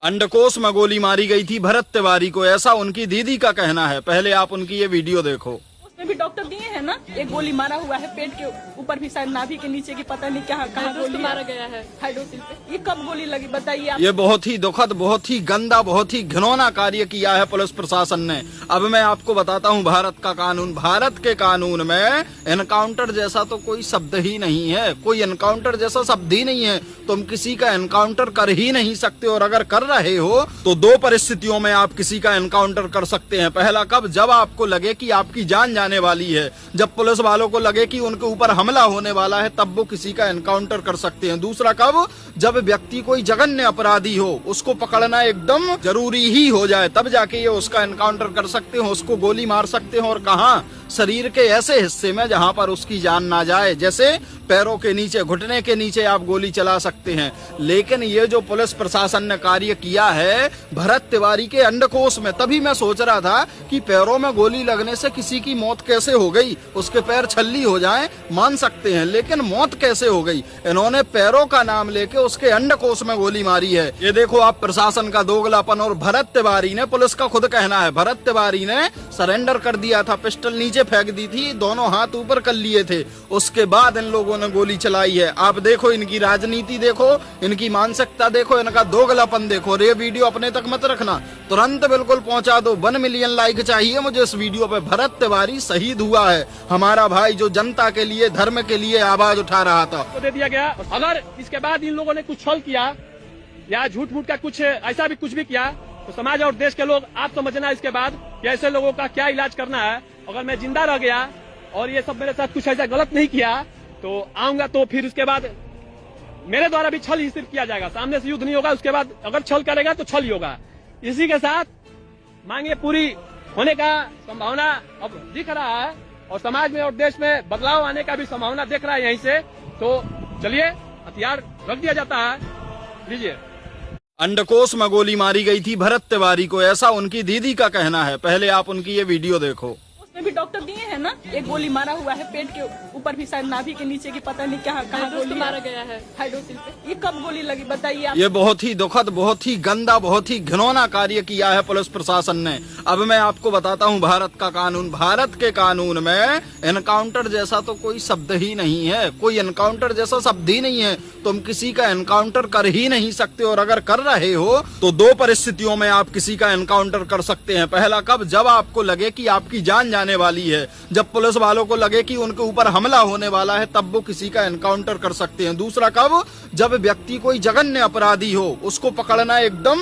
अंडकोश में गोली मारी गई थी भरत तिवारी को, ऐसा उनकी दीदी का कहना है। पहले आप उनकी ये वीडियो देखो। उसमें भी डॉक्टर दिए हैं ना, एक गोली मारा हुआ है पेट के ऊपर भी, शायद नाभि के नीचे की पता नहीं कहाँ गोली मारा गया है हाइड्रोसिल पे। ये कब गोली लगी बताइए आप? ये बहुत ही दुखद, बहुत ही गंदा, बहुत ही घिनौना कार्य किया है पुलिस प्रशासन ने। अब मैं आपको बताता हूँ भारत का कानून। भारत के कानून में एनकाउंटर जैसा तो कोई शब्द ही नहीं है, कोई एनकाउंटर जैसा शब्द ही नहीं है। तुम किसी का एनकाउंटर कर ही नहीं सकते, और अगर कर रहे हो तो दो परिस्थितियों में आप किसी का एनकाउंटर कर सकते हैं। पहला कब? जब आपको लगे कि आपकी जान जाने वाली है, जब पुलिस वालों को लगे कि उनके ऊपर हमला होने वाला है, तब वो किसी का एनकाउंटर कर सकते हैं। दूसरा कब? जब व्यक्ति कोई जघन्य अपराधी हो, उसको पकड़ना एकदम जरूरी ही हो जाए, तब जाके ये उसका एनकाउंटर कर सकते हो, उसको गोली मार सकते हो। और कहाँ? शरीर के ऐसे हिस्से में जहां पर उसकी जान ना जाए, जैसे पैरों के नीचे, घुटने के नीचे आप गोली चला सकते हैं। लेकिन ये जो पुलिस प्रशासन ने कार्य किया है भरत तिवारी के अंडकोश में, तभी मैं सोच रहा था कि पैरों में गोली लगने से किसी की मौत कैसे हो गई, उसके पैर छल्ली हो जाएं मान सकते हैं, लेकिन मौत कैसे हो गई? इन्होंने पैरों का नाम लेके उसके अंडकोश में गोली मारी है। ये देखो आप प्रशासन का दोगलापन। और भरत तिवारी ने, पुलिस का खुद कहना है, भरत तिवारी ने सरेंडर कर दिया था, पिस्टल नीचे फेंक दी थी, दोनों हाथ ऊपर कर लिए थे, उसके बाद इन लोगों ने गोली चलाई है। आप देखो इनकी राजनीति देखो, इनकी मानसिकता देखो, इनका दोगलापन देखो। और ये वीडियो अपने तक मत रखना, तुरंत बिल्कुल पहुंचा दो। 1 मिलियन लाइक चाहिए मुझे इस वीडियो पे। भरत तिवारी शहीद हुआ है, हमारा भाई जो जनता के लिए, धर्म के लिए आवाज उठा रहा था, दे दिया गया। अगर इसके बाद इन लोगों ने कुछ छल किया या झूठ मूठ का कुछ ऐसा भी कुछ भी किया, तो समाज और देश के लोग आप समझना इसके बाद कि ऐसे लोगों का क्या इलाज करना है। अगर मैं जिंदा रह गया और ये सब मेरे साथ कुछ ऐसा गलत नहीं किया तो आऊंगा, तो फिर उसके बाद मेरे द्वारा भी छल ही सिर्फ किया जाएगा, सामने से युद्ध नहीं होगा। उसके बाद अगर छल करेगा तो छल ही होगा। इसी के साथ मांगे पूरी होने का संभावना अब दिख रहा है, और समाज में और देश में बदलाव आने का भी संभावना दिख रहा है यहीं से। तो चलिए हथियार रख दिया जाता है, लीजिए। अंडकोश में गोली मारी गई थी भरत तिवारी को, ऐसा उनकी दीदी का कहना है। पहले आप उनकी ये वीडियो देखो। उसमें भी डॉक्टर दिए हैं ना, एक गोली मारा हुआ है पेट के ऊपर भी, शायद नाभि के नीचे की पता नहीं कहाँ गोली मारा गया है हाइड्रोसिल पे। ये कब गोली लगी बताइए आप? ये बहुत ही दुखद, बहुत ही गंदा, बहुत ही घिनौना कार्य किया है पुलिस प्रशासन ने। अब मैं आपको बताता हूँ भारत का कानून। भारत के कानून में एनकाउंटर जैसा तो कोई शब्द ही नहीं है, कोई एनकाउंटर जैसा शब्द ही नहीं है। तुम किसी का एनकाउंटर कर ही नहीं सकते, और अगर कर रहे हो तो दो परिस्थितियों में आप किसी का एनकाउंटर कर सकते हैं। पहला कब? जब आपको लगे कि आपकी जान जाने वाली है, जब पुलिस वालों को लगे कि उनके ऊपर हमला होने वाला है, तब वो किसी का एनकाउंटर कर सकते हैं। दूसरा कब? जब व्यक्ति कोई जघन्य अपराधी हो, उसको पकड़ना एकदम